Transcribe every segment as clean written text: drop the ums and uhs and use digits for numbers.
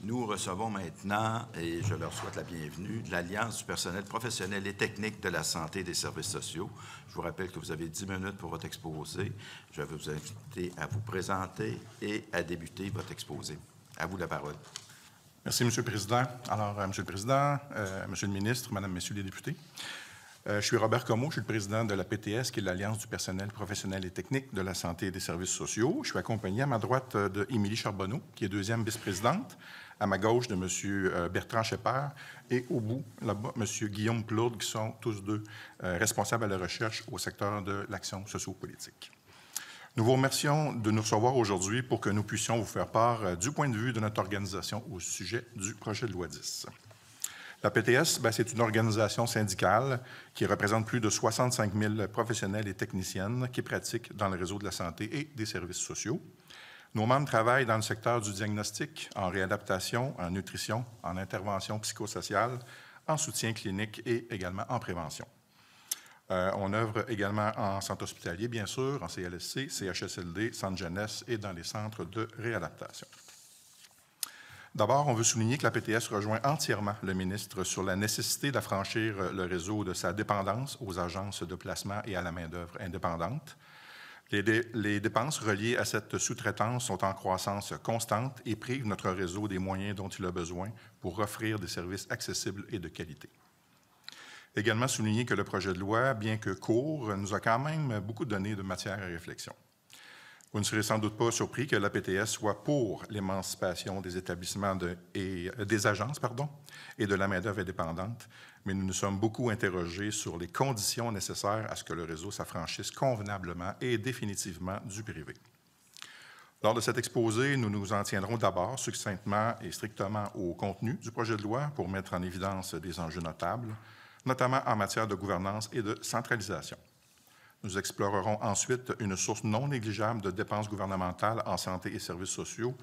Nous recevons maintenant, et je leur souhaite la bienvenue, de l'Alliance du personnel professionnel et technique de la santé et des services sociaux. Je vous rappelle que vous avez 10 minutes pour votre exposé. Je vais vous inviter à vous présenter et à débuter votre exposé. À vous la parole. Merci, M. le Président. Alors, M. le Président, M. le Ministre, Madame, Messieurs les députés, je suis Robert Comeau, je suis le président de la PTS, qui est l'Alliance du personnel professionnel et technique de la santé et des services sociaux. Je suis accompagné à ma droite de Émilie Charbonneau, qui est deuxième vice-présidente, à ma gauche de M. Bertrand Scheper, et au bout, là-bas, M. Guillaume Plourde, qui sont tous deux responsables à la recherche au secteur de l'action sociopolitique. Nous vous remercions de nous recevoir aujourd'hui pour que nous puissions vous faire part du point de vue de notre organisation au sujet du projet de loi 10. La PTS, c'est une organisation syndicale qui représente plus de 65 000 professionnels et techniciennes qui pratiquent dans le réseau de la santé et des services sociaux. Nos membres travaillent dans le secteur du diagnostic, en réadaptation, en nutrition, en intervention psychosociale, en soutien clinique et également en prévention. On œuvre également en centre hospitalier, bien sûr, en CLSC, CHSLD, centre jeunesse et dans les centres de réadaptation. D'abord, on veut souligner que la PTS rejoint entièrement le ministre sur la nécessité d'affranchir le réseau de sa dépendance aux agences de placement et à la main-d'œuvre indépendante. Les dépenses reliées à cette sous-traitance sont en croissance constante et privent notre réseau des moyens dont il a besoin pour offrir des services accessibles et de qualité. Également souligner que le projet de loi, bien que court, nous a quand même beaucoup donné de matière à réflexion. Vous ne serez sans doute pas surpris que la PTS soit pour l'émancipation des établissements des agences et de la main-d'œuvre indépendante, mais nous nous sommes beaucoup interrogés sur les conditions nécessaires à ce que le réseau s'affranchisse convenablement et définitivement du privé. Lors de cet exposé, nous nous en tiendrons d'abord succinctement et strictement au contenu du projet de loi pour mettre en évidence des enjeux notables, notamment en matière de gouvernance et de centralisation. Nous explorerons ensuite une source non négligeable de dépenses gouvernementales en santé et services sociaux,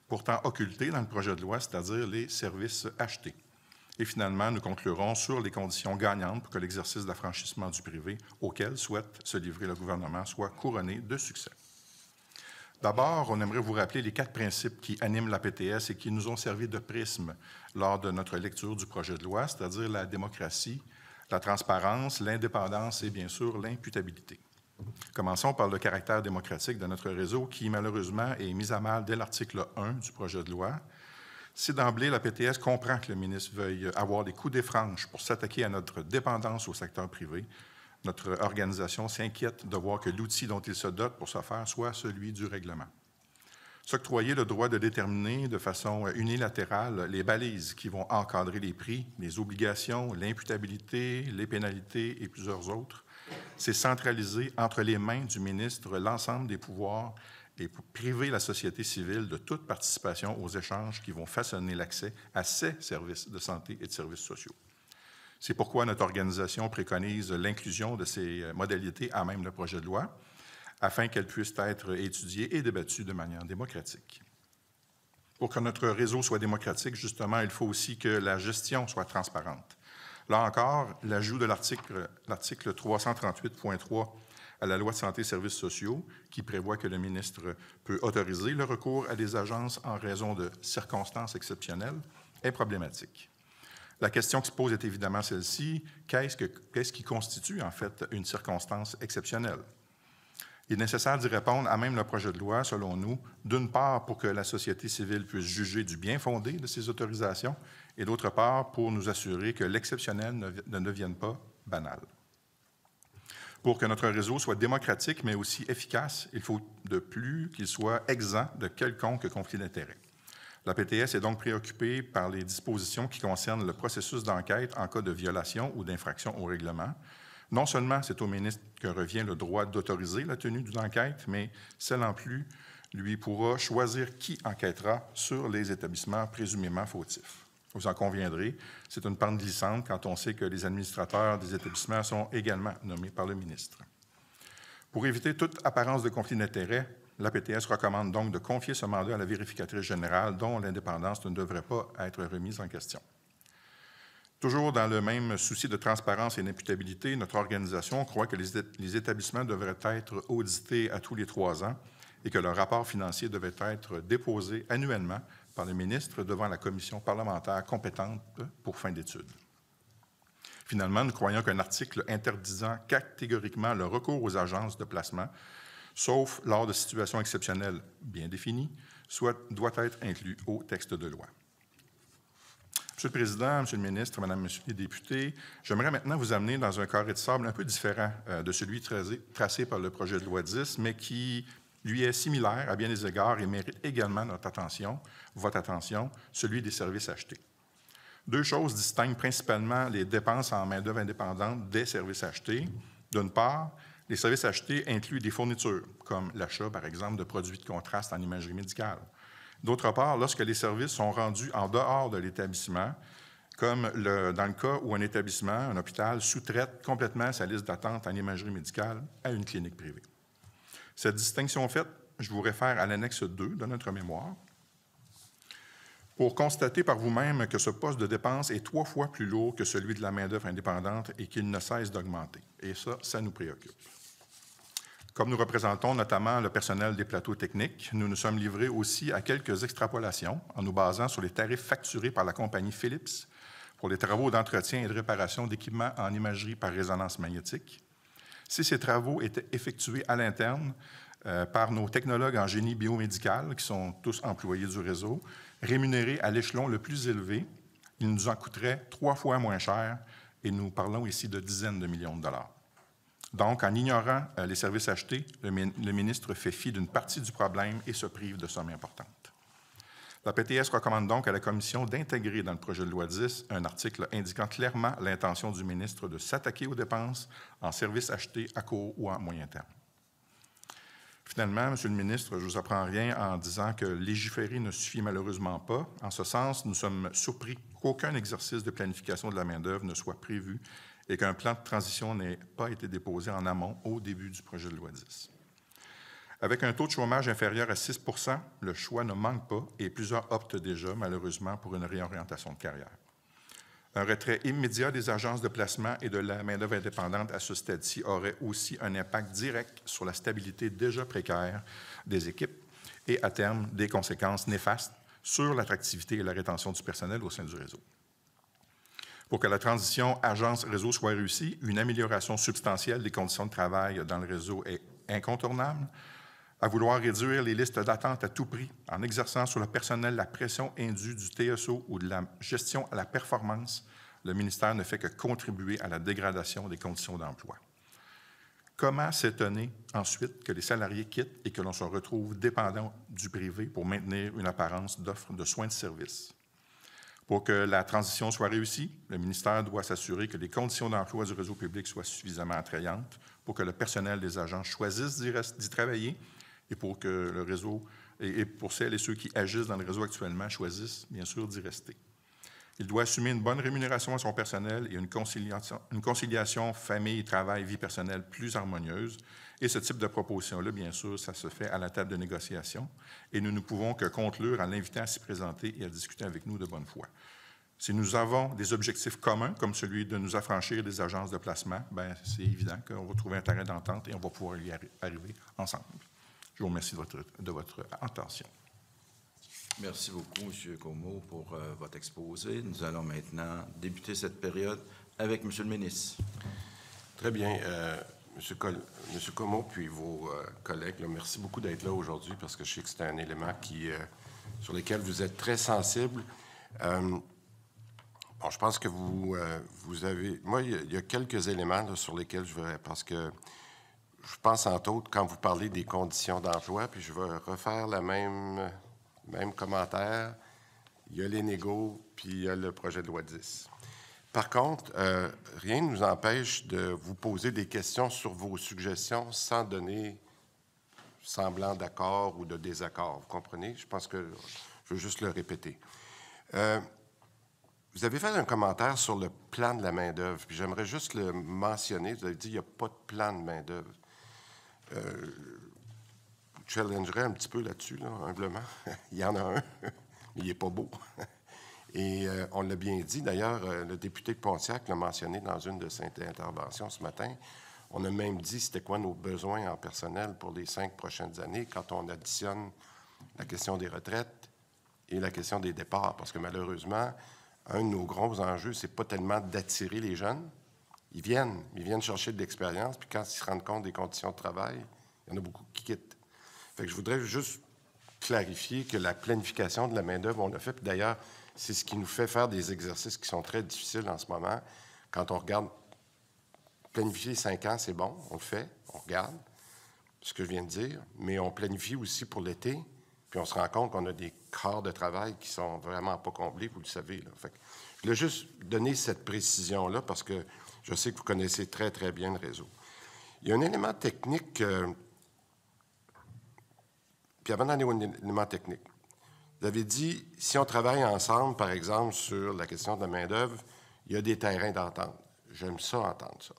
pourtant occultées dans le projet de loi, c'est-à-dire les services achetés. Et finalement, nous conclurons sur les conditions gagnantes pour que l'exercice d'affranchissement du privé auquel souhaite se livrer le gouvernement soit couronné de succès. D'abord, on aimerait vous rappeler les 4 principes qui animent la PTS et qui nous ont servi de prisme lors de notre lecture du projet de loi, c'est-à-dire la démocratie, la transparence, l'indépendance et bien sûr l'imputabilité. Commençons par le caractère démocratique de notre réseau qui, malheureusement, est mis à mal dès l'article 1 du projet de loi. Si d'emblée, la PTS comprend que le ministre veuille avoir des coups des franges pour s'attaquer à notre dépendance au secteur privé, notre organisation s'inquiète de voir que l'outil dont il se dote pour ce faire soit celui du règlement. S'octroyer le droit de déterminer de façon unilatérale les balises qui vont encadrer les prix, les obligations, l'imputabilité, les pénalités et plusieurs autres, c'est centraliser entre les mains du ministre l'ensemble des pouvoirs et priver la société civile de toute participation aux échanges qui vont façonner l'accès à ces services de santé et de services sociaux. C'est pourquoi notre organisation préconise l'inclusion de ces modalités à même le projet de loi, afin qu'elles puissent être étudiées et débattues de manière démocratique. Pour que notre réseau soit démocratique, justement, il faut aussi que la gestion soit transparente. Là encore, l'ajout de l'article 338.3 à la Loi de santé et services sociaux, qui prévoit que le ministre peut autoriser le recours à des agences en raison de circonstances exceptionnelles, est problématique. La question qui se pose est évidemment celle-ci, qu'est-ce qui constitue en fait une circonstance exceptionnelle? Il est nécessaire d'y répondre à même le projet de loi, selon nous, d'une part pour que la société civile puisse juger du bien fondé de ces autorisations et d'autre part pour nous assurer que l'exceptionnel ne devienne pas banal. Pour que notre réseau soit démocratique mais aussi efficace, il faut de plus qu'il soit exempt de quelconque conflit d'intérêts. La PTS est donc préoccupée par les dispositions qui concernent le processus d'enquête en cas de violation ou d'infraction au règlement. Non seulement c'est au ministre que revient le droit d'autoriser la tenue d'une enquête, mais celle en plus lui pourra choisir qui enquêtera sur les établissements présumément fautifs. Vous en conviendrez, c'est une pente glissante quand on sait que les administrateurs des établissements sont également nommés par le ministre. Pour éviter toute apparence de conflit d'intérêts, la PTS recommande donc de confier ce mandat à la vérificatrice générale dont l'indépendance ne devrait pas être remise en question. Toujours dans le même souci de transparence et d'imputabilité, notre organisation croit que les établissements devraient être audités à tous les 3 ans et que leur rapport financier devait être déposé annuellement par le ministre devant la commission parlementaire compétente pour fin d'étude. Finalement, nous croyons qu'un article interdisant catégoriquement le recours aux agences de placement, sauf lors de situations exceptionnelles bien définies, doit être inclus au texte de loi. Monsieur le Président, Monsieur le ministre, Madame, Messieurs les députés, j'aimerais maintenant vous amener dans un carré de sable un peu différent de celui tracé par le projet de loi 10, mais qui lui est similaire à bien des égards et mérite également notre attention, votre attention, celui des services achetés. Deux choses distinguent principalement les dépenses en main-d'œuvre indépendante des services achetés. D'une part, les services achetés incluent des fournitures, comme l'achat, par exemple, de produits de contraste en imagerie médicale. D'autre part, lorsque les services sont rendus en dehors de l'établissement, comme dans le cas où un établissement, un hôpital, sous-traite complètement sa liste d'attente en imagerie médicale à une clinique privée. Cette distinction faite, je vous réfère à l'annexe 2 de notre mémoire, pour constater par vous-même que ce poste de dépense est 3 fois plus lourd que celui de la main-d'œuvre indépendante et qu'il ne cesse d'augmenter. Et ça nous préoccupe. Comme nous représentons notamment le personnel des plateaux techniques, nous nous sommes livrés aussi à quelques extrapolations en nous basant sur les tarifs facturés par la compagnie Philips pour les travaux d'entretien et de réparation d'équipements en imagerie par résonance magnétique. Si ces travaux étaient effectués à l'interne par nos technologues en génie biomédical, qui sont tous employés du réseau, rémunérés à l'échelon le plus élevé, ils nous en coûteraient 3 fois moins cher, et nous parlons ici de dizaines de millions de dollars. Donc, en ignorant les services achetés, le ministre fait fi d'une partie du problème et se prive de sommes importantes. La PTS recommande donc à la Commission d'intégrer dans le projet de loi 10 un article indiquant clairement l'intention du ministre de s'attaquer aux dépenses en services achetés à court ou à moyen terme. Finalement, Monsieur le ministre, je ne vous apprends rien en disant que légiférer ne suffit malheureusement pas. En ce sens, nous sommes surpris qu'aucun exercice de planification de la main-d'œuvre ne soit prévu et qu'un plan de transition n'ait pas été déposé en amont au début du projet de loi 10. Avec un taux de chômage inférieur à 6 %, le choix ne manque pas et plusieurs optent déjà, malheureusement, pour une réorientation de carrière. Un retrait immédiat des agences de placement et de la main-d'œuvre indépendante à ce stade-ci aurait aussi un impact direct sur la stabilité déjà précaire des équipes et, à terme, des conséquences néfastes sur l'attractivité et la rétention du personnel au sein du réseau. Pour que la transition agence-réseau soit réussie, une amélioration substantielle des conditions de travail dans le réseau est incontournable. À vouloir réduire les listes d'attente à tout prix en exerçant sur le personnel la pression indue du TSO ou de la gestion à la performance, le ministère ne fait que contribuer à la dégradation des conditions d'emploi. Comment s'étonner ensuite que les salariés quittent et que l'on se retrouve dépendant du privé pour maintenir une apparence d'offre de soins de service? Pour que la transition soit réussie, le ministère doit s'assurer que les conditions d'emploi du réseau public soient suffisamment attrayantes pour que le personnel des agences choisisse d'y travailler et pour que le réseau, et pour celles et ceux qui agissent dans le réseau actuellement, choisissent bien sûr d'y rester. Il doit assumer une bonne rémunération à son personnel et une conciliation famille-travail, vie personnelle plus harmonieuse. Et ce type de proposition-là, bien sûr, ça se fait à la table de négociation et nous ne pouvons que conclure en l'invitant à s'y présenter et à discuter avec nous de bonne foi. Si nous avons des objectifs communs, comme celui de nous affranchir des agences de placement, bien, c'est évident qu'on va trouver un terrain d'entente et on va pouvoir y arriver ensemble. Je vous remercie de votre attention. Merci beaucoup, M. Comeau, pour votre exposé. Nous allons maintenant débuter cette période avec M. le ministre. Très bien. M. Comeau, puis vos collègues, là, merci beaucoup d'être là aujourd'hui parce que je sais que c'est un élément sur lequel vous êtes très sensible. Bon, je pense que vous avez... Moi, il y a quelques éléments là, sur lesquels je veux... Parce que je pense, entre autres, quand vous parlez des conditions d'emploi, puis je vais refaire le même commentaire. Il y a les négos, puis il y a le projet de loi 10. Par contre, rien ne nous empêche de vous poser des questions sur vos suggestions sans donner semblant d'accord ou de désaccord. Vous comprenez? Je pense que je veux juste le répéter. Vous avez fait un commentaire sur le plan de la main-d'œuvre, puis j'aimerais juste le mentionner. Vous avez dit qu'il n'y a pas de plan de main-d'œuvre. Je challengerais un petit peu là-dessus, là, humblement. Il y en a un, mais il n'est pas beau. Et on l'a bien dit, d'ailleurs, le député de Pontiac l'a mentionné dans une de ses interventions ce matin. On a même dit c'était quoi nos besoins en personnel pour les 5 prochaines années quand on additionne la question des retraites, et la question des départs. Parce que malheureusement, un de nos gros enjeux, c'est pas tellement d'attirer les jeunes. Ils viennent chercher de l'expérience, puis quand ils se rendent compte des conditions de travail, il y en a beaucoup qui quittent. Fait que je voudrais juste clarifier que la planification de la main-d'œuvre, on l'a fait. Puis d'ailleurs, c'est ce qui nous fait faire des exercices qui sont très difficiles en ce moment. Quand on regarde, planifier 5 ans, c'est bon, on le fait, on regarde ce que je viens de dire, mais on planifie aussi pour l'été, puis on se rend compte qu'on a des quarts de travail qui sont vraiment pas comblés, vous le savez. Là. Fait que je voulais juste donner cette précision-là parce que je sais que vous connaissez très, très bien le réseau. Il y a un élément technique, puis avant d'aller au élément technique, vous avez dit, si on travaille ensemble, par exemple, sur la question de la main-d'œuvre, il y a des terrains d'entente. J'aime ça entendre ça.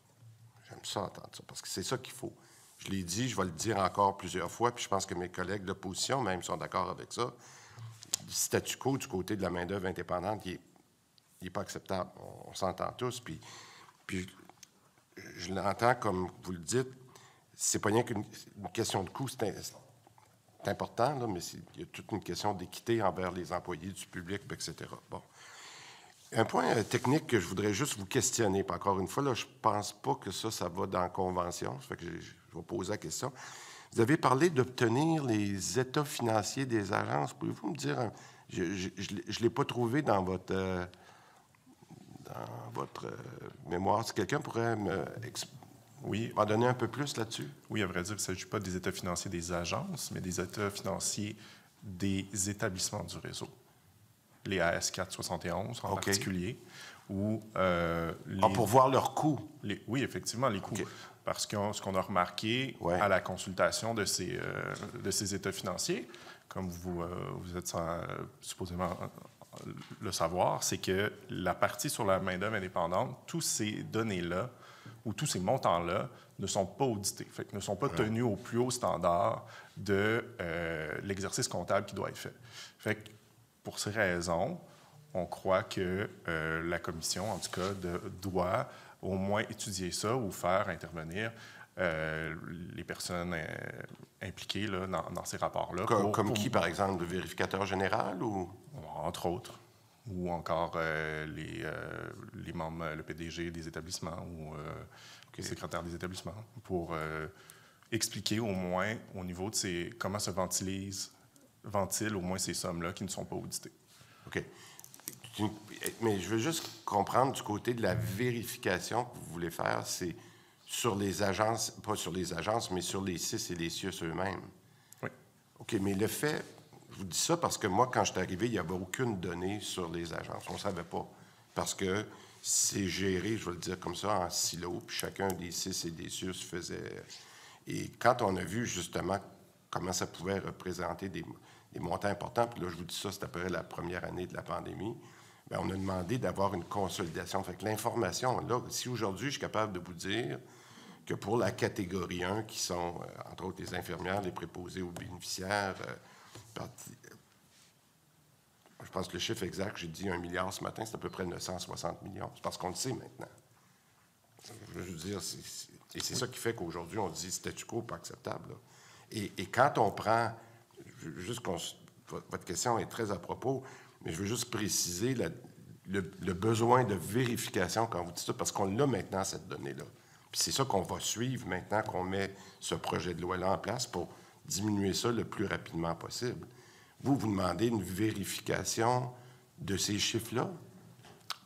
J'aime ça entendre ça, parce que c'est ça qu'il faut. Je l'ai dit, je vais le dire encore plusieurs fois, puis je pense que mes collègues d'opposition, même, sont d'accord avec ça. Le statu quo du côté de la main-d'œuvre indépendante, il n'est pas acceptable. On s'entend tous, puis je l'entends comme vous le dites, c'est pas rien qu'une question de coût, c'est important, là, mais il y a toute une question d'équité envers les employés du public, etc. Bon. Un point technique que je voudrais juste vous questionner, puis encore une fois, là, je ne pense pas que ça va dans la convention, ça fait que je vais poser la question. Vous avez parlé d'obtenir les états financiers des agences. Pouvez-vous me dire, je ne l'ai pas trouvé dans votre mémoire. Si quelqu'un pourrait m'en donner un peu plus là-dessus? Oui, à vrai dire, il ne s'agit pas des états financiers des agences, mais des états financiers des établissements du réseau. Les AS 471 en particulier, où pour voir leurs coûts. Oui, effectivement, les coûts. Okay. Parce que ce qu'on a remarqué à la consultation de ces états financiers, comme vous êtes supposément le savoir, c'est que la partie sur la main-d'œuvre indépendante, tous ces données-là ou tous ces montants-là ne sont pas audités, fait que ne sont pas tenus au plus haut standard de l'exercice comptable qui doit être fait. Fait que pour ces raisons, on croit que la commission, en tout cas, doit au moins étudier ça ou faire intervenir les personnes impliquées là, dans ces rapports-là. Comme qui, par exemple, le vérificateur général ou? Entre autres. Ou encore les membres, le PDG des établissements ou le secrétaire des établissements, pour expliquer au moins au niveau de comment se ventilent au moins ces sommes-là qui ne sont pas auditées. OK. Mais je veux juste comprendre du côté de la vérification que vous voulez faire, c'est sur les agences, pas sur les agences, mais sur les CIS et les CIUS eux-mêmes. Oui. OK, mais le fait, je vous dis ça parce que moi, quand je suis arrivé, il n'y avait aucune donnée sur les agences. On ne savait pas. Parce que c'est géré, je vais le dire comme ça, en silo, puis chacun des CIS et des CIUS faisait... Et quand on a vu, justement, comment ça pouvait représenter des montants importants, puis là, je vous dis ça, c'est après la première année de la pandémie, bien, on a demandé d'avoir une consolidation. Fait que l'information, là, si aujourd'hui, je suis capable de vous dire que pour la catégorie 1, qui sont, entre autres, les infirmières, les préposés aux bénéficiaires, je pense que le chiffre exact, j'ai dit 1 milliard ce matin, c'est à peu près 960 millions. C'est parce qu'on le sait maintenant. Je veux dire, et c'est ça qui fait qu'aujourd'hui, on dit statu quo pas acceptable. Là. Et quand on prend, votre question est très à propos, mais je veux juste préciser le besoin de vérification quand vous dites ça, parce qu'on l'a maintenant, cette donnée-là. Puis c'est ça qu'on va suivre maintenant qu'on met ce projet de loi-là en place pour diminuer ça le plus rapidement possible. Vous demandez une vérification de ces chiffres-là?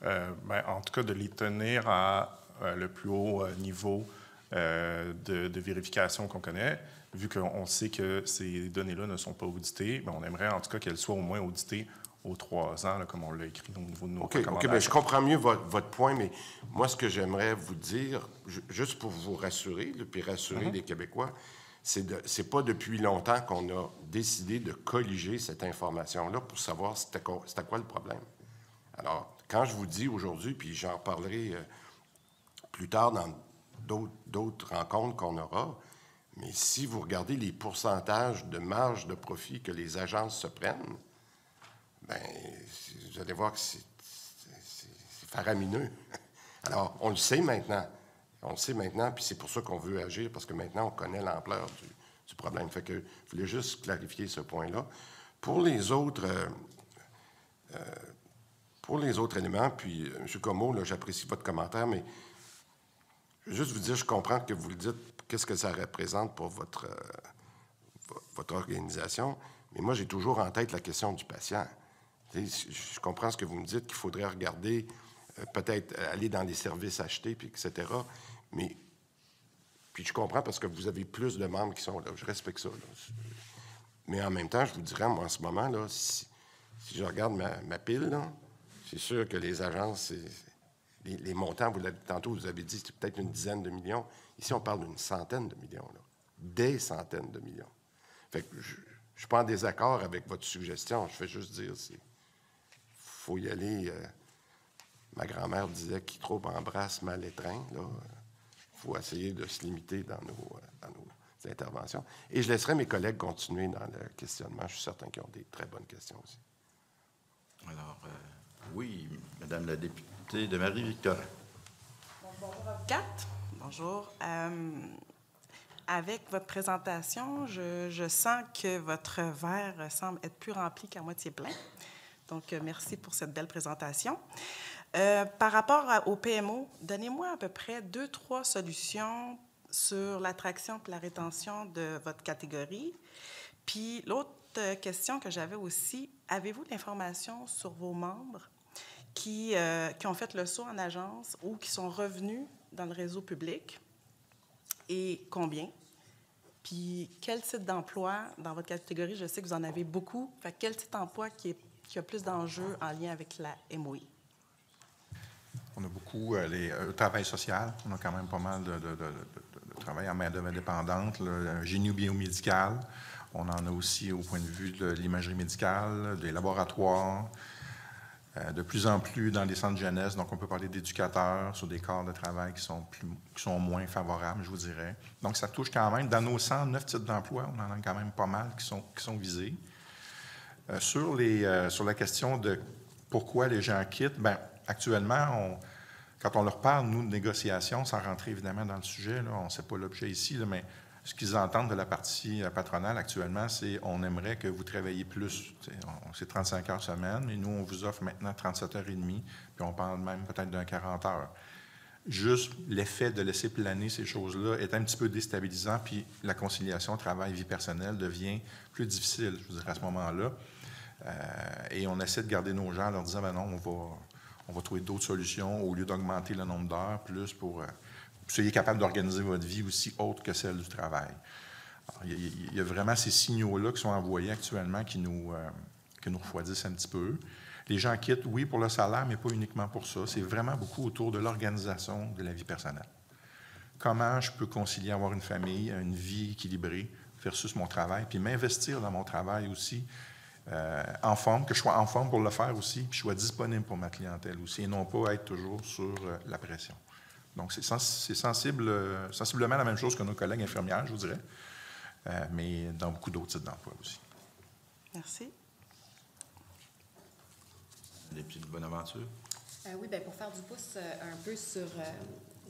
Bien, en tout cas, de les tenir à le plus haut niveau de vérification qu'on connaît. Vu qu'on sait que ces données-là ne sont pas auditées, bien, on aimerait en tout cas qu'elles soient au moins auditées aux 3 ans, là, comme on l'a écrit au niveau de nos recommandations. OK, bien, je comprends mieux votre point, mais moi, ce que j'aimerais vous dire, juste pour vous rassurer, là, puis rassurer les Québécois, c'est pas depuis longtemps qu'on a décidé de colliger cette information-là pour savoir c'était quoi le problème. Alors, quand je vous dis aujourd'hui, puis j'en parlerai plus tard dans d'autres rencontres qu'on aura, mais si vous regardez les pourcentages de marge de profit que les agences se prennent, bien, vous allez voir que c'est faramineux. Alors, on le sait maintenant. On le sait maintenant, puis c'est pour ça qu'on veut agir, parce que maintenant, on connaît l'ampleur du problème. Fait que je voulais juste clarifier ce point-là. Pour les autres Pour les autres éléments, puis M. Comeau, là, j'apprécie votre commentaire, mais je veux juste vous dire, je comprends que vous le dites, qu'est-ce que ça représente pour votre organisation, mais moi, j'ai toujours en tête la question du patient. Je comprends ce que vous me dites, qu'il faudrait regarder, peut-être aller dans les services achetés, puis etc., mais puis je comprends parce que vous avez plus de membres qui sont là, je respecte ça. Là. Mais en même temps, je vous dirais, moi, en ce moment, là, si je regarde ma pile, là, c'est sûr que les agences, les montants, tantôt, vous avez dit, c'est peut-être une dizaine de millions. Ici, on parle d'une centaine de millions, là. Des centaines de millions. Fait que je ne suis pas en désaccord avec votre suggestion. Je fais juste dire, il faut y aller. Ma grand-mère disait qui trop embrasse mal étreint. Il faut essayer de se limiter dans nos interventions. Et je laisserai mes collègues continuer dans le questionnement. Je suis certain qu'ils ont des très bonnes questions aussi. Alors, oui, Madame la députée de Marie-Victorin. Bonjour, avocate. Bonjour. Avec votre présentation, je sens que votre verre semble être plus rempli qu'à moitié plein. Donc, merci pour cette belle présentation. Par rapport au PMO, donnez-moi à peu près 2-3 solutions sur l'attraction et la rétention de votre catégorie. Puis l'autre question que j'avais aussi, avez-vous l'information sur vos membres qui ont fait le saut en agence ou qui sont revenus dans le réseau public et combien? Puis quel type d'emploi dans votre catégorie? Je sais que vous en avez beaucoup. Fait quel type d'emploi qui a plus d'enjeux en lien avec la MOI? On a beaucoup le travail social. On a quand même pas mal de travail en main-d'œuvre indépendante, le génie biomédical. On en a aussi au point de vue de l'imagerie médicale, des laboratoires, de plus en plus dans les centres de jeunesse. Donc, on peut parler d'éducateurs sur des corps de travail qui sont moins favorables, je vous dirais. Donc, ça touche quand même, dans nos 109 types d'emplois, on en a quand même pas mal qui sont visés. Sur la question de pourquoi les gens quittent, bien, actuellement, quand on leur parle, nous, de négociation, sans rentrer évidemment dans le sujet, là, on ne sait pas l'objet ici, là, mais ce qu'ils entendent de la partie patronale actuellement, c'est on aimerait que vous travailliez plus. C'est 35 heures semaine, et nous, on vous offre maintenant 37 heures et demie, puis on parle même peut-être d'un 40 heures. Juste l'effet de laisser planer ces choses-là est un petit peu déstabilisant, puis la conciliation travail-vie personnelle devient plus difficile, je vous dirais, à ce moment-là. Et on essaie de garder nos gens en leur disant, ben non, on va trouver d'autres solutions au lieu d'augmenter le nombre d'heures, plus pour que vous soyez capable d'organiser votre vie aussi autre que celle du travail. Alors, il y a vraiment ces signaux-là qui sont envoyés actuellement qui nous refroidissent un petit peu. Les gens quittent, oui, pour le salaire, mais pas uniquement pour ça. C'est vraiment beaucoup autour de l'organisation de la vie personnelle. Comment je peux concilier avoir une famille, une vie équilibrée versus mon travail, puis m'investir dans mon travail aussi, en forme, que je sois en forme pour le faire aussi, puis que je sois disponible pour ma clientèle aussi, et non pas être toujours sur la pression. Donc, c'est sensiblement la même chose que nos collègues infirmières, je vous dirais, mais dans beaucoup d'autres types d'emplois aussi. Merci. Des petites Bonaventure? Oui, bien, pour faire du pouce un peu sur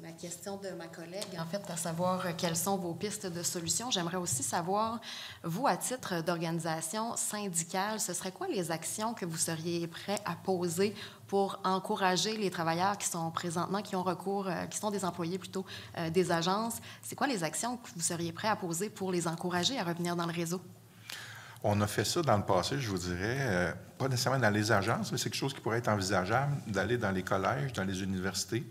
la question de ma collègue, en fait, à savoir quelles sont vos pistes de solutions, j'aimerais aussi savoir, vous, à titre d'organisation syndicale, ce serait quoi les actions que vous seriez prêt à poser pour encourager les travailleurs qui sont présentement, qui ont recours, qui sont des employés plutôt des agences? C'est quoi les actions que vous seriez prêt à poser pour les encourager à revenir dans le réseau? On a fait ça dans le passé, je vous dirais, pas nécessairement dans les agences, mais c'est quelque chose qui pourrait être envisageable, d'aller dans les collèges, dans les universités,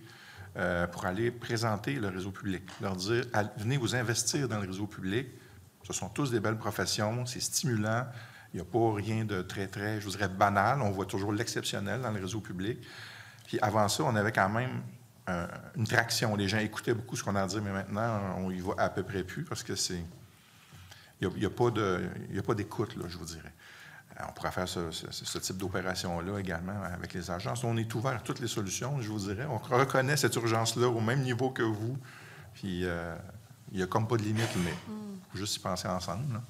pour aller présenter le réseau public, leur dire « Venez vous investir dans le réseau public. Ce sont tous des belles professions, c'est stimulant, il n'y a pas rien de très, très, je vous dirais, banal. On voit toujours l'exceptionnel dans le réseau public. Puis avant ça, on avait quand même une traction. Les gens écoutaient beaucoup ce qu'on a à dire, mais maintenant, on y va à peu près plus parce que c'est... Il n'y a pas d'écoute, là, je vous dirais. On pourrait faire ce type d'opération-là également avec les agences. On est ouvert à toutes les solutions, je vous dirais. On reconnaît cette urgence-là au même niveau que vous. Puis, il n'y a comme pas de limite, mais il faut juste y penser ensemble. Là.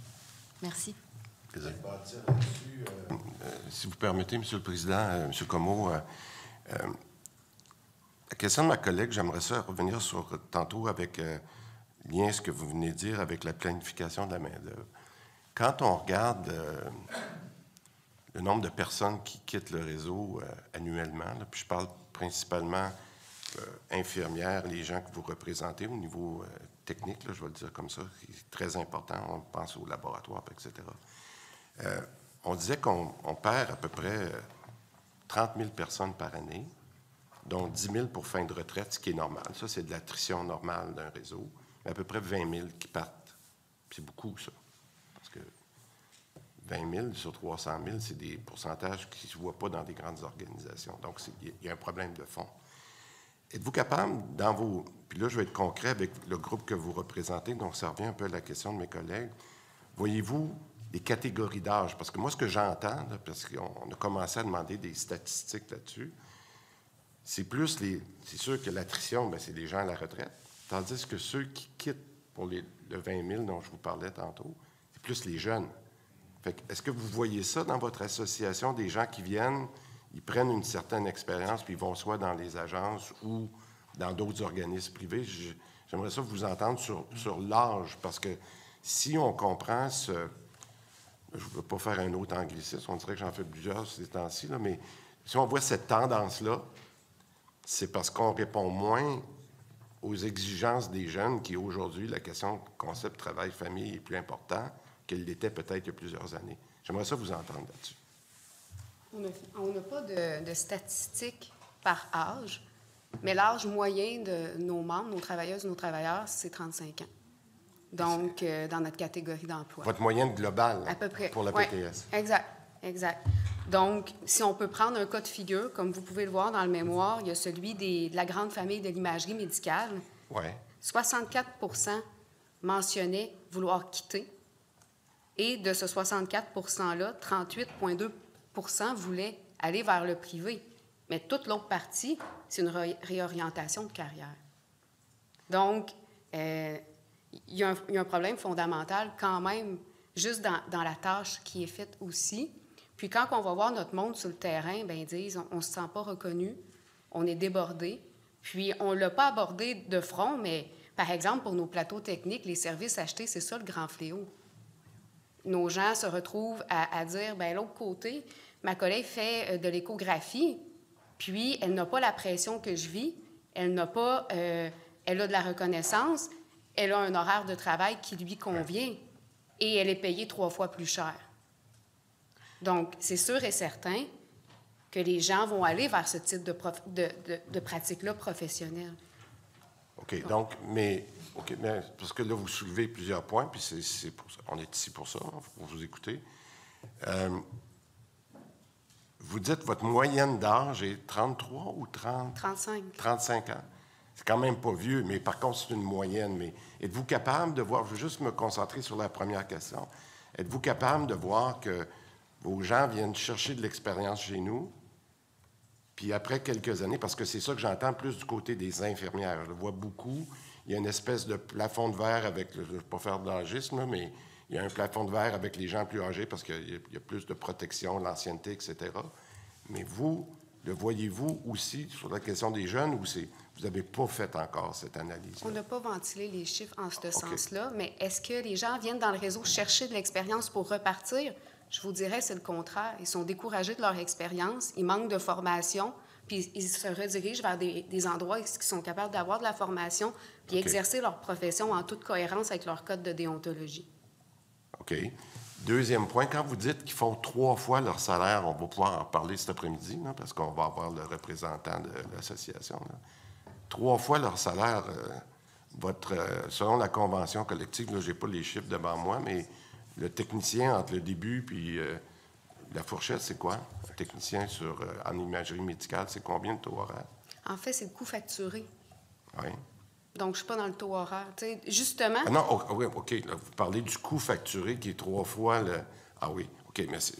Merci. Désolé. Si vous permettez, M. le Président, M. Comeau, la question de ma collègue, j'aimerais ça revenir sur tantôt avec lien à ce que vous venez de dire avec la planification de la main-d'œuvre. Quand on regarde le nombre de personnes qui quittent le réseau annuellement. Là, puis je parle principalement infirmières, les gens que vous représentez au niveau technique, là, je vais le dire comme ça, c'est très important. On pense aux laboratoires, etc. On disait qu'on perd à peu près 30 000 personnes par année, dont 10 000 pour fin de retraite, ce qui est normal. Ça, c'est de l'attrition normale d'un réseau. Mais à peu près 20 000 qui partent. C'est beaucoup, ça. Parce que 20 000 sur 300 000, c'est des pourcentages qui ne se voient pas dans des grandes organisations. Donc, il y a un problème de fond. Êtes-vous capable, dans vos... Puis là, je vais être concret avec le groupe que vous représentez, donc ça revient un peu à la question de mes collègues. Voyez-vous des catégories d'âge? Parce que moi, ce que j'entends, là, parce qu'on a commencé à demander des statistiques là-dessus, c'est plus les... C'est sûr que l'attrition, bien, c'est les gens à la retraite, tandis que ceux qui quittent pour le 20 000 dont je vous parlais tantôt, c'est plus les jeunes. Fait que, est-ce que vous voyez ça dans votre association, des gens qui viennent, ils prennent une certaine expérience, puis ils vont soit dans les agences ou dans d'autres organismes privés? J'aimerais ça vous entendre sur l'âge, parce que si on comprend ce... Je ne veux pas faire un autre anglicisme, on dirait que j'en fais plusieurs ces temps-ci, là, mais si on voit cette tendance-là, c'est parce qu'on répond moins aux exigences des jeunes qui, aujourd'hui, la question concept travail-famille est plus important qu'elle l'était peut-être il y a plusieurs années. J'aimerais ça vous entendre là-dessus. On n'a pas de statistiques par âge, mais l'âge moyen de nos membres, nos travailleuses, nos travailleurs, c'est 35 ans. Donc, dans notre catégorie d'emploi. Votre moyenne globale à peu près. Pour la PTS. Oui, exact. Donc, si on peut prendre un cas de figure, comme vous pouvez le voir dans le mémoire, il y a celui de la grande famille de l'imagerie médicale. Oui. 64 mentionnaient vouloir quitter. Et de ce 64 %-là, 38,2 voulaient aller vers le privé. Mais toute l'autre partie, c'est une réorientation de carrière. Donc, il y a un problème fondamental quand même, juste dans la tâche qui est faite aussi. Puis quand on va voir notre monde sur le terrain, bien, ils disent, on ne se sent pas reconnu, on est débordé. Puis on ne l'a pas abordé de front, mais par exemple, pour nos plateaux techniques, les services achetés, c'est ça le grand fléau. Nos gens se retrouvent à dire, bien, l'autre côté, ma collègue fait de l'échographie, puis elle n'a pas la pression que je vis, elle n'a pas, elle a de la reconnaissance, elle a un horaire de travail qui lui convient et elle est payée 3 fois plus cher. Donc, c'est sûr et certain que les gens vont aller vers ce type de pratique-là professionnelle. OK. Donc, mais parce que là, vous soulevez plusieurs points, puis c'est pour ça. On est ici pour ça, pour vous écouter. Vous dites votre moyenne d'âge est 33 ou 30? 35. 35 ans. C'est quand même pas vieux, mais par contre, c'est une moyenne. Mais êtes-vous capable de voir, je veux juste me concentrer sur la première question, êtes-vous capable de voir que vos gens viennent chercher de l'expérience chez nous, puis après quelques années, parce que c'est ça que j'entends plus du côté des infirmières, je le vois beaucoup, il y a une espèce de plafond de verre avec, je ne veux pas faire de l'âgisme, mais il y a un plafond de verre avec les gens plus âgés parce qu'il y a plus de protection, l'ancienneté, etc. Mais vous, le voyez-vous aussi sur la question des jeunes ou vous n'avez pas fait encore cette analyse? On n'a pas ventilé les chiffres en ce sens-là, mais est-ce que les gens viennent dans le réseau chercher de l'expérience pour repartir? Je vous dirais, c'est le contraire. Ils sont découragés de leur expérience, ils manquent de formation, puis ils se redirigent vers des endroits où ils sont capables d'avoir de la formation, puis exercer leur profession en toute cohérence avec leur code de déontologie. OK. Deuxième point, quand vous dites qu'ils font 3 fois leur salaire, on va pouvoir en parler cet après-midi, là, parce qu'on va avoir le représentant de l'association. 3 fois leur salaire, selon la convention collective, là, je n'ai pas les chiffres devant moi, mais le technicien entre le début puis la fourchette, c'est quoi? Le technicien en imagerie médicale, c'est combien de taux horaire? En fait, c'est le coût facturé. Oui. Donc, je ne suis pas dans le taux horaire. T'sais, justement... Ah non, oui, OK. Là, vous parlez du coût facturé qui est 3 fois le... Ah oui, OK, mais c'est...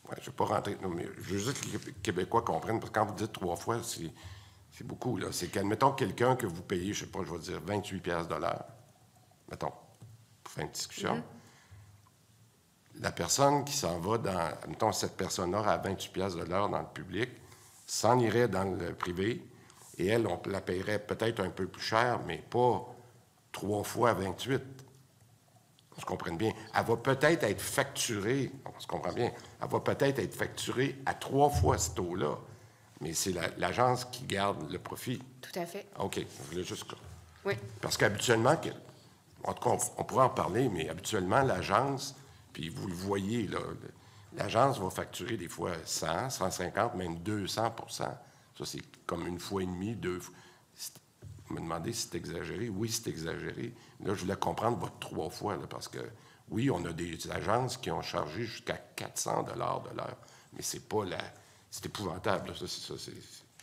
Ouais, je ne vais pas rentrer... Non, mais je veux juste que les Québécois comprennent, parce que quand vous dites 3 fois, c'est beaucoup, là. C'est qu'admettons quelqu'un que vous payez, je ne sais pas, je vais dire 28 $ de l'heure, mettons, pour faire une discussion. Mm-hmm. La personne qui s'en va dans... Mettons, cette personne-là à 28 $ de l'heure dans le public, s'en irait dans le privé... Et elle, on la paierait peut-être un peu plus cher, mais pas 3 fois 28. On se comprenne bien. Elle va peut-être être facturée, on se comprend bien, elle va peut-être être facturée à 3 fois ce taux-là, mais c'est l'agence qui garde le profit. Tout à fait. OK, je voulais juste... Oui. Parce qu'habituellement, en tout cas, on pourrait en parler, mais habituellement, l'agence, puis vous le voyez, là, l'agence va facturer des fois 100, 150, même 200 %. Ça, c'est comme une fois et demie, 2 fois. Vous me demandez si c'est exagéré. Oui, c'est exagéré. Là, je voulais comprendre votre 3 fois, là, parce que, oui, on a des agences qui ont chargé jusqu'à 400 $ de l'heure, mais c'est pas c'est épouvantable, là. Ça, c'est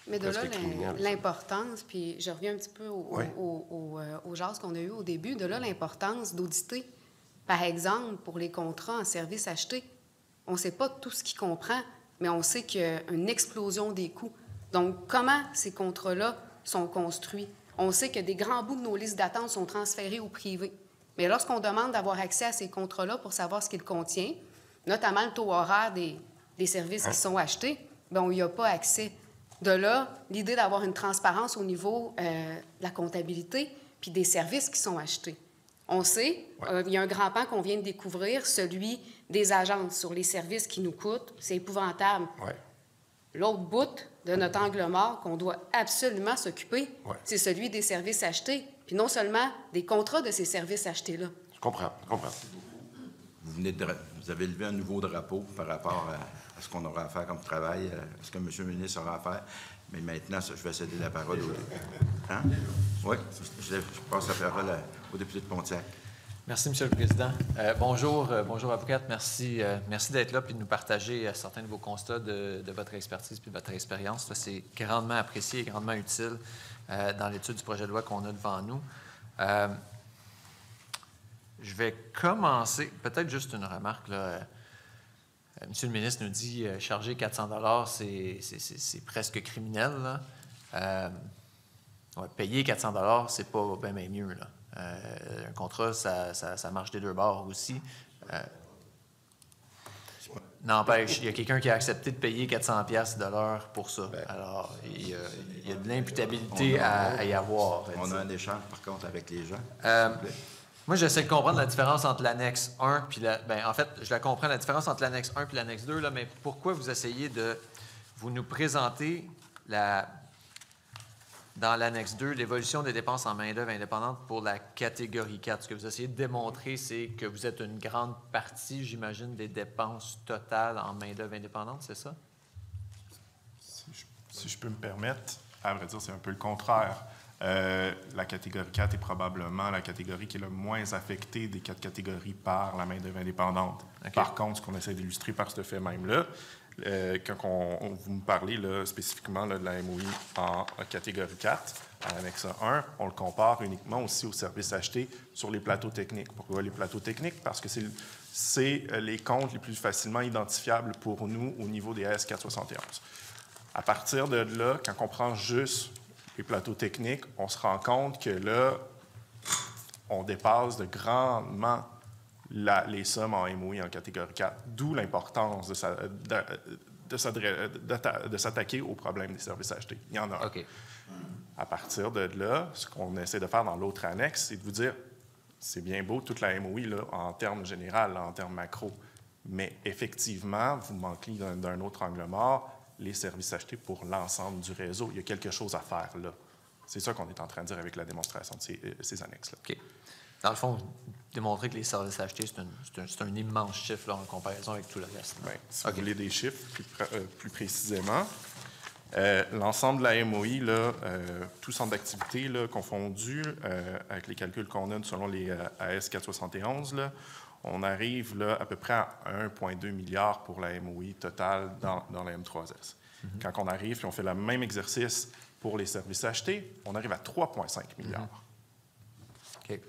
mais de là, presque criminel, ça. l'importance, puis je reviens un petit peu aux jases qu'on a eues au début, de là, l'importance d'auditer. Par exemple, pour les contrats en services achetés, on ne sait pas tout ce qui comprend, mais on sait qu'il y a une explosion des coûts. Donc, comment ces contrats-là sont construits? On sait que des grands bouts de nos listes d'attente sont transférés au privé. Mais lorsqu'on demande d'avoir accès à ces contrats-là pour savoir ce qu'ils contiennent, notamment le taux horaire des services qui sont achetés, bien, on n'y a pas accès. De là, l'idée d'avoir une transparence au niveau de la comptabilité puis des services qui sont achetés. On sait, il y a un grand pan qu'on vient de découvrir, celui des agences sur les services qui nous coûtent. C'est épouvantable. Ouais. L'autre bout de notre angle mort qu'on doit absolument s'occuper, c'est celui des services achetés, puis non seulement des contrats de ces services achetés-là. Je comprends. Vous avez levé un nouveau drapeau par rapport à ce qu'on aura à faire comme travail, à ce que M. le ministre aura à faire. Mais maintenant, je vais céder la parole au... Hein? Oui, je passe la parole au député de Pontiac. Merci, M. le Président. Bonjour, avocate. Merci d'être là et de nous partager certains de vos constats de votre expertise et de votre expérience. C'est grandement apprécié et grandement utile dans l'étude du projet de loi qu'on a devant nous. Je vais commencer, peut-être juste une remarque, là. Monsieur le ministre nous dit charger 400 $, c'est presque criminel, là. Payer 400 $, c'est pas bien mieux, là. Un contrat, ça marche des deux bords aussi. N'empêche, il y a quelqu'un qui a accepté de payer 400 $ de l'heure pour ça. Alors, il y a de l'imputabilité à y avoir. On a un échange, par contre, avec les gens. Moi, j'essaie de comprendre la différence entre l'annexe 1 puis en fait, je la comprends, la différence entre l'annexe 1 puis l'annexe 2, là, mais pourquoi vous essayez de nous présenter dans l'annexe 2 l'évolution des dépenses en main-d'œuvre indépendante pour la catégorie 4? Ce que vous essayez de démontrer, c'est que vous êtes une grande partie, j'imagine, des dépenses totales en main-d'œuvre indépendante, c'est ça? Si je peux me permettre, à vrai dire, c'est un peu le contraire. La catégorie 4 est probablement la catégorie qui est le moins affectée des 4 catégories par la main-d'œuvre indépendante. Okay. Par contre, ce qu'on essaie d'illustrer par ce fait même-là, quand vous me parlez là, spécifiquement là, de la MOI en catégorie 4, à l'annexe 1, on le compare uniquement aussi aux services achetés sur les plateaux techniques. Pourquoi les plateaux techniques? Parce que c'est les comptes les plus facilement identifiables pour nous au niveau des AS471. À partir de là, quand on prend juste les plateaux techniques, on se rend compte que là, on dépasse de grandement les sommes en MOI en catégorie 4, d'où l'importance de s'attaquer au problème des services achetés. Il y en a. Okay. À partir de là, ce qu'on essaie de faire dans l'autre annexe, c'est de vous dire, c'est bien beau toute la MOI là, en termes général, en termes macro, mais effectivement, vous manquez d'un autre angle mort, les services achetés pour l'ensemble du réseau. Il y a quelque chose à faire là. C'est ça qu'on est en train de dire avec la démonstration de ces annexes-là. OK. Dans le fond, démontrer que les services achetés, c'est un immense chiffre là, en comparaison avec tout le reste. Bien, si vous voulez des chiffres plus précisément, l'ensemble de la MOI, là, tout centre d'activité là, confondu, avec les calculs qu'on a selon les AS471, là, on arrive là, à peu près à 1,2 milliard pour la MOI totale dans la M3S. Mm-hmm. Quand on arrive, puis on fait le même exercice pour les services achetés, on arrive à 3,5 milliards. Mm-hmm. OK.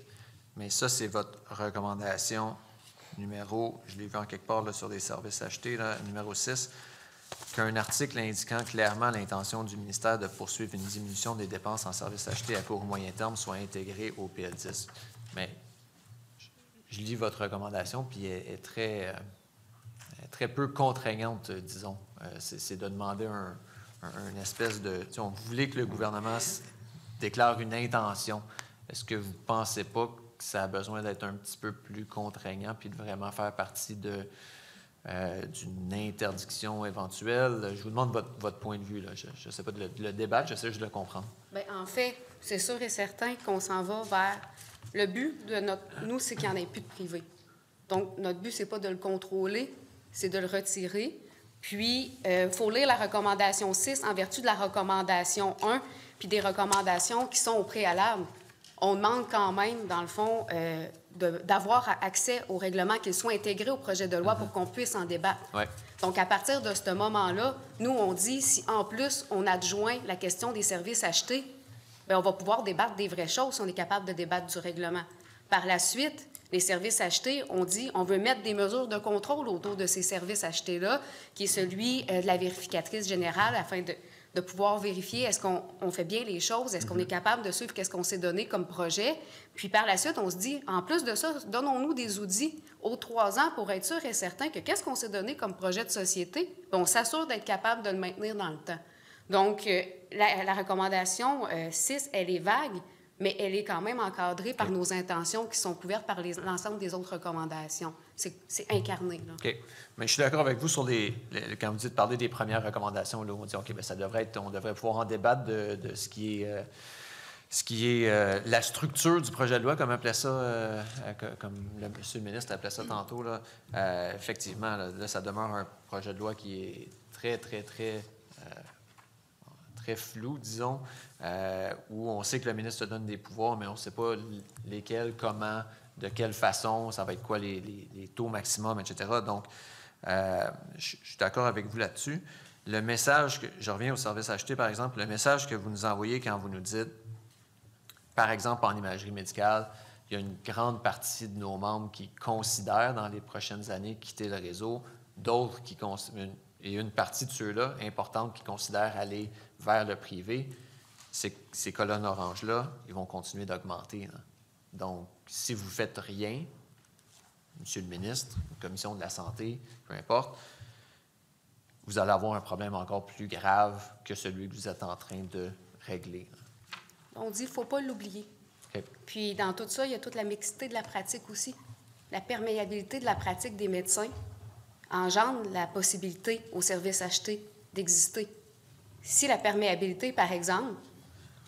Mais ça, c'est votre recommandation numéro, je l'ai vu en quelque part là, sur les services achetés, là, numéro 6, qu'un article indiquant clairement l'intention du ministère de poursuivre une diminution des dépenses en services achetés à court ou moyen terme soit intégré au PL10. Mais je lis votre recommandation, puis elle est très peu contraignante, disons. C'est de demander une espèce de... Vous voulez que le gouvernement déclare une intention. Est-ce que vous ne pensez pas ça a besoin d'être un petit peu plus contraignant puis de vraiment faire partie d'une interdiction éventuelle? Je vous demande votre point de vue. Là. Je ne sais pas de le débattre, j'essaie juste de le comprendre. Bien, en fait, c'est sûr et certain qu'on s'en va vers... Le but de nous, c'est qu'il n'y en ait plus de privé. Donc, notre but, c'est pas de le contrôler, c'est de le retirer. Puis, il faut lire la recommandation 6 en vertu de la recommandation 1, puis des recommandations qui sont au préalable. On demande quand même, dans le fond, d'avoir accès au règlement, qu'il soit intégré au projet de loi pour qu'on puisse en débattre. Ouais. Donc, à partir de ce moment-là, nous, on dit, si en plus, on adjoint la question des services achetés, bien, on va pouvoir débattre des vraies choses si on est capable de débattre du règlement. Par la suite, les services achetés, on dit, on veut mettre des mesures de contrôle autour de ces services achetés-là, qui est celui de la vérificatrice générale, afin de pouvoir vérifier est-ce qu'on fait bien les choses, est-ce qu'on est capable de suivre qu'est-ce qu'on s'est donné comme projet. Puis par la suite, on se dit, en plus de ça, donnons-nous des outils aux 3 ans pour être sûr et certain que qu'est-ce qu'on s'est donné comme projet de société, puis on s'assure d'être capable de le maintenir dans le temps. Donc, la recommandation 6, elle est vague, mais elle est quand même encadrée par nos intentions qui sont couvertes par l'ensemble des autres recommandations. C'est incarné. Là. OK. Mais je suis d'accord avec vous sur quand vous dites parler des premières recommandations, là, on dit, OK, bien, ça devrait être, on devrait pouvoir en débattre de ce qui est la structure du projet de loi, comme appelait ça, comme monsieur le ministre appelait ça tantôt. Là. Effectivement, là, ça demeure un projet de loi qui est très, très, très... très flou, disons, où on sait que le ministre se donne des pouvoirs, mais on ne sait pas lesquels, comment, de quelle façon, ça va être quoi les taux maximum, etc. Donc, je suis d'accord avec vous là-dessus. Le message, je reviens au service acheté, par exemple, le message que vous nous envoyez quand vous nous dites, par exemple, en imagerie médicale, il y a une grande partie de nos membres qui considèrent dans les prochaines années quitter le réseau, d'autres qui et une partie de ceux-là, importante, qui considèrent aller vers le privé, ces colonnes oranges-là, ils vont continuer d'augmenter. Hein. Donc, si vous ne faites rien, Monsieur le ministre, la Commission de la santé, peu importe, vous allez avoir un problème encore plus grave que celui que vous êtes en train de régler. On dit qu'il ne faut pas l'oublier. Okay. Puis, dans tout ça, il y a toute la mixité de la pratique aussi. La perméabilité de la pratique des médecins engendre la possibilité aux services achetés d'exister. Si la perméabilité, par exemple,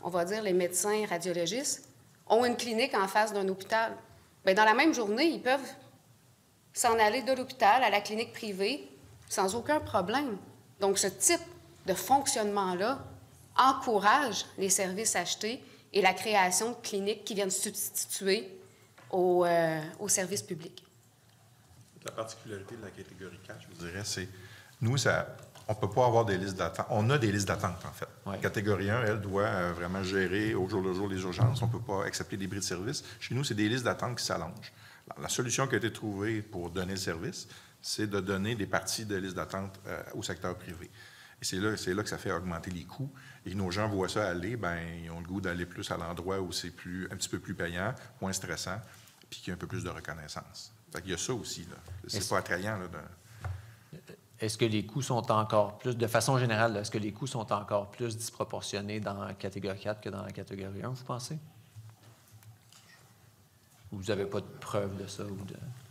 on va dire les médecins radiologistes, ont une clinique en face d'un hôpital, bien, dans la même journée, ils peuvent s'en aller de l'hôpital à la clinique privée sans aucun problème. Donc, ce type de fonctionnement-là encourage les services achetés et la création de cliniques qui viennent substituer aux services publics. La particularité de la catégorie 4, je vous dirais, c'est, nous, on ne peut pas avoir des listes d'attente. On a des listes d'attente, en fait. Ouais. La catégorie 1, elle, doit vraiment gérer au jour le jour les urgences. On ne peut pas accepter des bris de service. Chez nous, c'est des listes d'attente qui s'allongent. La solution qui a été trouvée pour donner le service, c'est de donner des parties de listes d'attente au secteur privé. Et c'est là que ça fait augmenter les coûts. Et nos gens voient ça aller, bien, ils ont le goût d'aller plus à l'endroit où c'est un petit peu plus payant, moins stressant, puis qu'il y a un peu plus de reconnaissance. Fait qu'il y a ça aussi, là. C'est pas attrayant, là. Est-ce que les coûts sont encore plus, de façon générale, est-ce que les coûts sont encore plus disproportionnés dans la catégorie 4 que dans la catégorie 1, vous pensez? Ou vous n'avez pas de preuve de ça?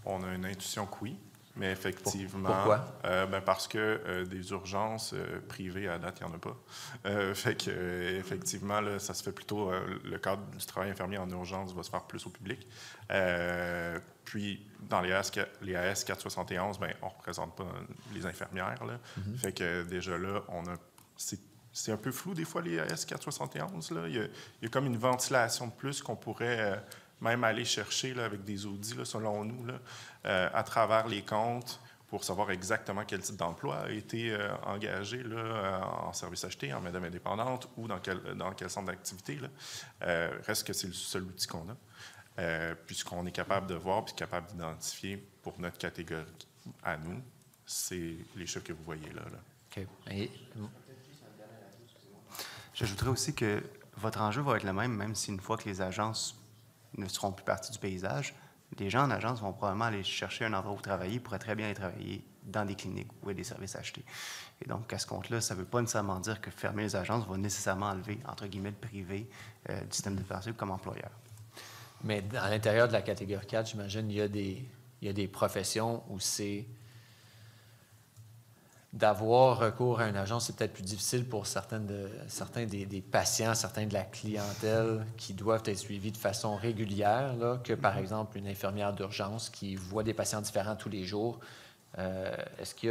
On a une intuition que oui, mais effectivement... Pourquoi? Parce que des urgences privées, à date, il n'y en a pas. Fait que, effectivement, là, ça se fait plutôt... le cadre du travail infirmier en urgence va se faire plus au public. Puis, dans les AS 471, bien, on ne représente pas les infirmières. Là. Mm-hmm. Fait que déjà là, c'est un peu flou des fois, les AS 471. Là. Il y a comme une ventilation de plus qu'on pourrait même aller chercher là, avec des audits, là, selon nous, là, à travers les comptes pour savoir exactement quel type d'emploi a été engagé là, en service acheté, en main-d'œuvre indépendante ou dans quel centre d'activité. Reste que c'est le seul outil qu'on a. Puis ce qu'on est capable de voir puis capable d'identifier pour notre catégorie à nous, c'est les chiffres que vous voyez là. OK. Et... J'ajouterais aussi que votre enjeu va être le même si une fois que les agences ne seront plus partie du paysage, les gens en agence vont probablement aller chercher un endroit où travailler, pourraient très bien aller travailler dans des cliniques ou des services achetés. Et donc, à ce compte-là, ça ne veut pas nécessairement dire que fermer les agences va nécessairement enlever, entre guillemets, le privé du système de pensée comme employeur. Mais à l'intérieur de la catégorie 4, j'imagine, il y a des professions où c'est d'avoir recours à une agence, c'est peut-être plus difficile pour certains des patients, certains de la clientèle qui doivent être suivis de façon régulière, là, que par exemple une infirmière d'urgence qui voit des patients différents tous les jours. Est-ce qu'il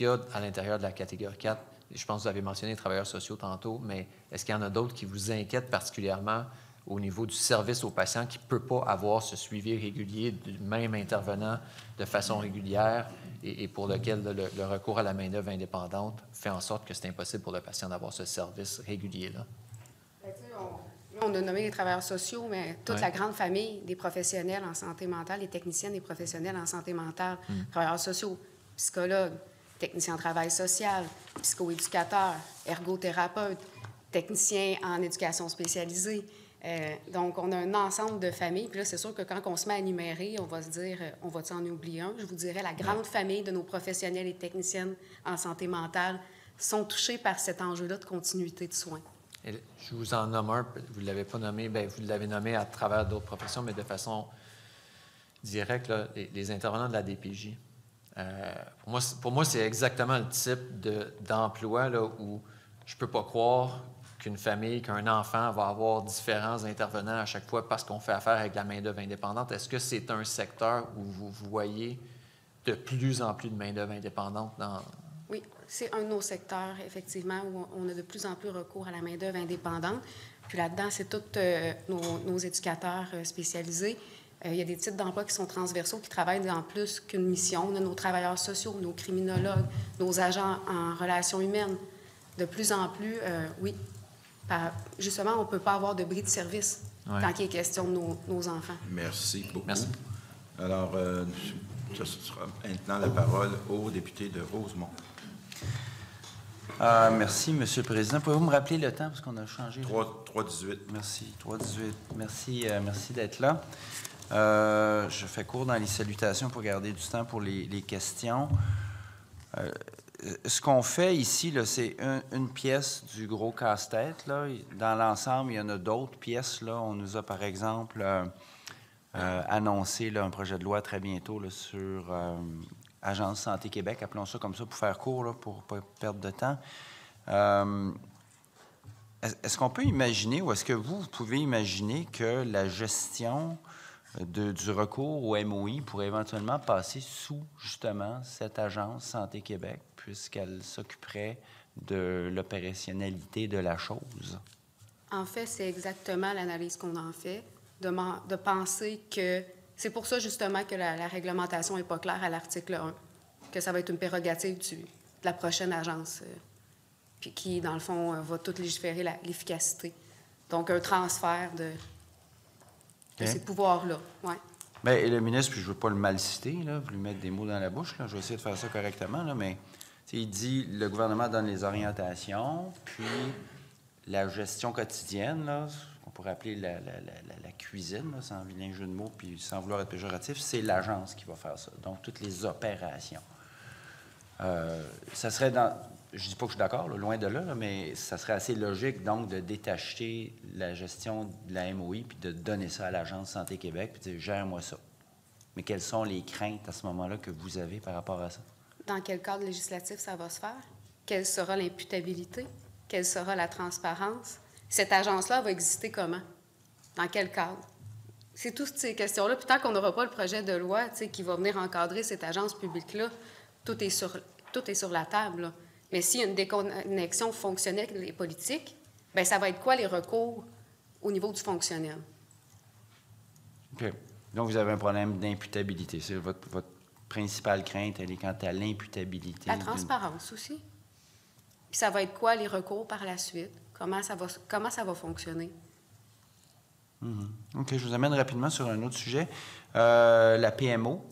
y a à l'intérieur de la catégorie 4, je pense que vous avez mentionné les travailleurs sociaux tantôt, mais est-ce qu'il y en a d'autres qui vous inquiètent particulièrement au niveau du service aux patients qui ne peut pas avoir ce suivi régulier du même intervenant de façon régulière et pour lequel le recours à la main-d'œuvre indépendante fait en sorte que c'est impossible pour le patient d'avoir ce service régulier-là? On a nommé les travailleurs sociaux, mais toute la grande famille des professionnels en santé mentale, les techniciennes des professionnels en santé mentale, travailleurs sociaux, psychologues, techniciens en travail social, psychoéducateurs, ergothérapeutes, techniciens en éducation spécialisée. Donc, on a un ensemble de familles. Puis là, c'est sûr que quand on se met à énumérer, on va se dire, on va-tu en oublier un? Je vous dirais, la grande famille de nos professionnels et techniciennes en santé mentale sont touchés par cet enjeu-là de continuité de soins. Et je vous en nomme un, vous ne l'avez pas nommé, bien, vous l'avez nommé à travers d'autres professions, mais de façon directe, là, les intervenants de la DPJ. Pour moi, c'est exactement le type d'emploi là, où je ne peux pas croire qu'une famille, qu'un enfant va avoir différents intervenants à chaque fois parce qu'on fait affaire avec la main-d'œuvre indépendante. Est-ce que c'est un secteur où vous voyez de plus en plus de main-d'œuvre indépendante dans... Oui, c'est un de nos secteurs, effectivement, où on a de plus en plus recours à la main-d'œuvre indépendante. Puis là-dedans, c'est tous nos éducateurs spécialisés. Il y a des types d'emplois qui sont transversaux, qui travaillent en plus qu'une mission. On a nos travailleurs sociaux, nos criminologues, nos agents en relations humaines. De plus en plus, oui. Justement, on ne peut pas avoir de bris de service quand il est question de nos enfants. Merci beaucoup. Merci. Alors, ce sera maintenant la parole au député de Rosemont. Merci, M. le Président. Pouvez-vous me rappeler le temps, parce qu'on a changé? 3-18. Merci. 3-18. Merci d'être là. Je fais court dans les salutations pour garder du temps pour les questions. Ce qu'on fait ici, là, c'est une pièce du gros casse-tête. Là. Dans l'ensemble, il y en a d'autres pièces. Là. On nous a, par exemple, annoncé là, un projet de loi très bientôt là, sur Agence Santé Québec, appelons ça comme ça pour faire court, là, pour ne pas perdre de temps. Est-ce qu'on peut imaginer, ou est-ce que vous pouvez imaginer que la gestion du recours au MOI pourrait éventuellement passer sous, justement, cette agence Santé Québec, puisqu'elle s'occuperait de l'opérationnalité de la chose? En fait, c'est exactement l'analyse qu'on en fait, de penser que... C'est pour ça, justement, que la réglementation n'est pas claire à l'article 1, que ça va être une prérogative de la prochaine agence, puis qui, dans le fond, va tout légiférer l'efficacité. Donc, un transfert de ces pouvoirs-là, oui. Bien, et le ministre, puis je ne veux pas le mal citer, là, vous lui mettre des mots dans la bouche, là, je vais essayer de faire ça correctement, là, mais il dit le gouvernement donne les orientations, puis la gestion quotidienne, là, on pourrait appeler la cuisine, là, sans vilain jeu de mots, puis sans vouloir être péjoratif, c'est l'agence qui va faire ça. Donc, toutes les opérations. Ça serait dans... Je ne dis pas que je suis d'accord, là, loin de là, mais ça serait assez logique, donc, de détacher la gestion de la MOI puis de donner ça à l'Agence Santé Québec puis de dire « gère-moi ça ». Mais quelles sont les craintes à ce moment-là que vous avez par rapport à ça? Dans quel cadre législatif ça va se faire? Quelle sera l'imputabilité? Quelle sera la transparence? Cette agence-là va exister comment? Dans quel cadre? C'est toutes ces questions-là. Puis tant qu'on n'aura pas le projet de loi qui va venir encadrer cette agence publique-là, tout est sur la table, là. Mais s'il y a une déconnexion fonctionnelle et politique, bien, ça va être quoi les recours au niveau du fonctionnel? OK. Donc, vous avez un problème d'imputabilité. C'est votre principale crainte, elle est quant à l'imputabilité. La transparence aussi. Puis ça va être quoi les recours par la suite? Comment ça va fonctionner? OK. Je vous amène rapidement sur un autre sujet. La PMO,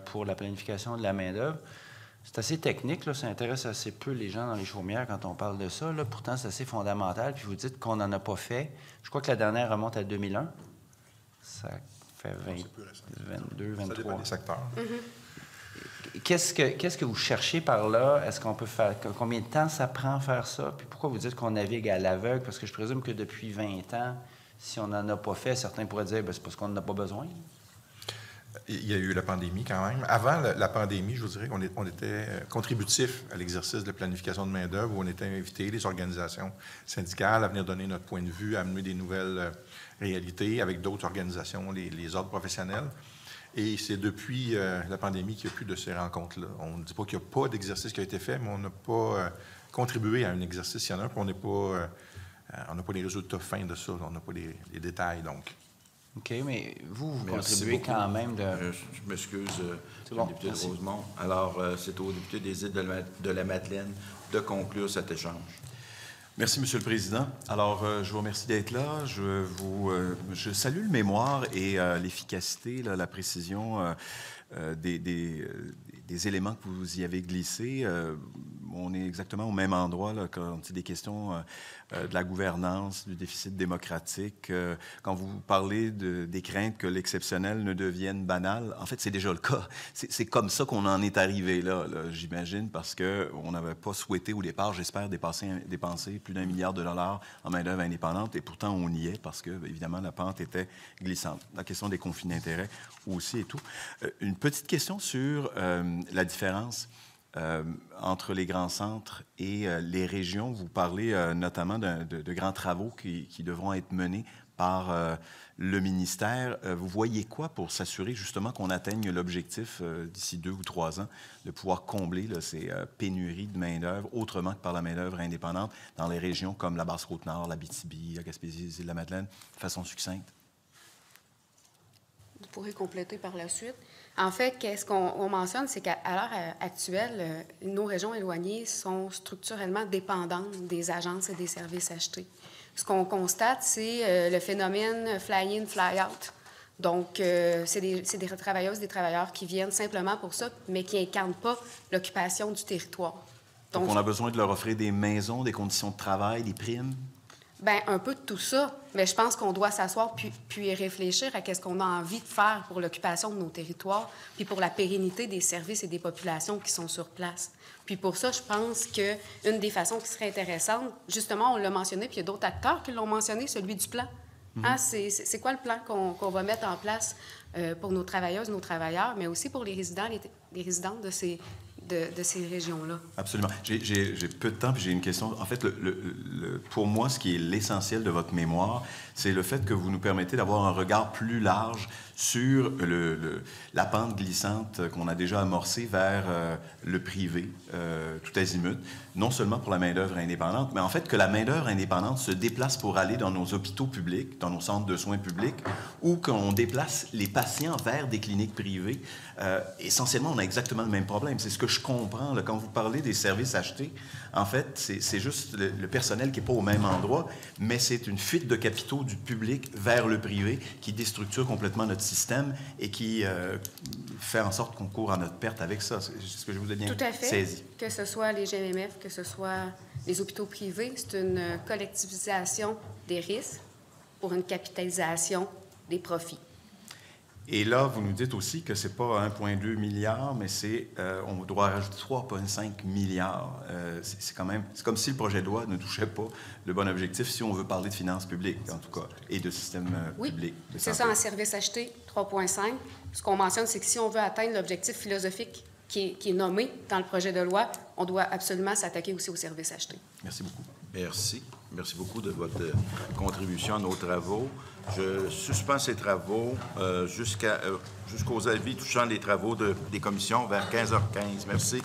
pour la planification de la main-d'œuvre. C'est assez technique, là, ça intéresse assez peu les gens dans les chaumières quand on parle de ça. Là. Pourtant, c'est assez fondamental. Puis vous dites qu'on n'en a pas fait. Je crois que la dernière remonte à 2001. Ça fait 22, 23. Ça dépend des secteurs. Qu'est-ce que vous cherchez par là? Est-ce qu'on peut faire... Combien de temps ça prend à faire ça? Puis pourquoi vous dites qu'on navigue à l'aveugle? Parce que je présume que depuis 20 ans, Si on n'en a pas fait, certains pourraient dire ben, c'est parce qu'on n'en a pas besoin. Il y a eu la pandémie quand même. Avant la pandémie, je vous dirais qu'on était contributif à l'exercice de planification de main-d'œuvre, où on était invité, les organisations syndicales, à venir donner notre point de vue, à amener des nouvelles réalités avec d'autres organisations, les ordres professionnels. Et c'est depuis la pandémie qu'il n'y a plus de ces rencontres-là. On ne dit pas qu'il n'y a pas d'exercice qui a été fait, mais on n'a pas contribué à un exercice. Il y en a un, puis on n'a pas les résultats fins de ça. On n'a pas les détails, donc. OK, mais vous Merci contribuez beaucoup. quand même de... Je m'excuse, bon, député merci. de Rosemont. Alors, c'est au député des Îles de la Madeleine de conclure cet échange. Merci, Monsieur le Président. Alors, je vous remercie d'être là. Je salue le mémoire et l'efficacité, la précision des éléments que vous y avez glissés. On est exactement au même endroit là, quand il est des questions de la gouvernance, du déficit démocratique. Quand vous parlez des craintes que l'exceptionnel ne devienne banal, en fait, c'est déjà le cas. C'est comme ça qu'on en est arrivé là j'imagine, parce qu'on n'avait pas souhaité au départ, j'espère, dépenser plus d'1 milliard de dollars en main-d'œuvre indépendante, et pourtant on y est parce que, évidemment, la pente était glissante. La question des conflits d'intérêts aussi et tout. Une petite question sur la différence entre les grands centres et les régions. Vous parlez notamment de grands travaux qui devront être menés par le ministère. Vous voyez quoi pour s'assurer justement qu'on atteigne l'objectif d'ici 2 ou 3 ans de pouvoir combler ces pénuries de main-d'œuvre autrement que par la main-d'œuvre indépendante dans les régions comme la Basse-Côte-Nord, l'Abitibi, la Gaspésie, les Îles-de-la-Madeleine, de façon succincte? Vous pourrez compléter par la suite. En fait, qu'est-ce qu'on mentionne, c'est qu'à l'heure actuelle, nos régions éloignées sont structurellement dépendantes des agences et des services achetés. Ce qu'on constate, c'est le phénomène fly-in, fly-out. Donc, c'est des travailleuses, des travailleurs qui viennent simplement pour ça, mais qui n'incarnent pas l'occupation du territoire. Donc, on a besoin de leur offrir des maisons, des conditions de travail, des primes? Bien, un peu de tout ça, mais je pense qu'on doit s'asseoir puis réfléchir à qu'est-ce qu'on a envie de faire pour l'occupation de nos territoires, puis pour la pérennité des services et des populations qui sont sur place. Puis pour ça, je pense qu'une des façons qui serait intéressante, justement, on l'a mentionné, puis il y a d'autres acteurs qui l'ont mentionné, celui du plan. Hein, c'est quoi le plan qu'on va mettre en place pour nos travailleuses, nos travailleurs, mais aussi pour les résidents, les résidentes de ces régions-là? Absolument. J'ai peu de temps, puis j'ai une question. En fait, pour moi, ce qui est l'essentiel de votre mémoire, c'est le fait que vous nous permettez d'avoir un regard plus large sur la pente glissante qu'on a déjà amorcée vers le privé, tout azimut, non seulement pour la main-d'œuvre indépendante, mais en fait que la main-d'œuvre indépendante se déplace pour aller dans nos hôpitaux publics, dans nos centres de soins publics, ou qu'on déplace les patients vers des cliniques privées. Essentiellement, on a exactement le même problème. C'est ce que je comprends là, quand vous parlez des services achetés. En fait, c'est juste le personnel qui n'est pas au même endroit, mais c'est une fuite de capitaux du public vers le privé qui déstructure complètement notre système et qui fait en sorte qu'on court à notre perte avec ça. C'est ce que je vous ai bien saisi. Tout à fait. Que ce soit les GMF, que ce soit les hôpitaux privés, c'est une collectivisation des risques pour une capitalisation des profits. Et là, vous nous dites aussi que ce n'est pas 1,2 milliard, mais on doit rajouter 3,5 milliards. C'est comme si le projet de loi ne touchait pas le bon objectif si on veut parler de finances publiques, en tout cas, et de système public. Oui, c'est ça, en service acheté, 3,5. Ce qu'on mentionne, c'est que si on veut atteindre l'objectif philosophique qui est nommé dans le projet de loi, on doit absolument s'attaquer aussi aux services achetés. Merci beaucoup. Merci. Merci beaucoup de votre contribution à nos travaux. Je suspends ces travaux jusqu'aux avis touchant les travaux des commissions vers 15h15. Merci.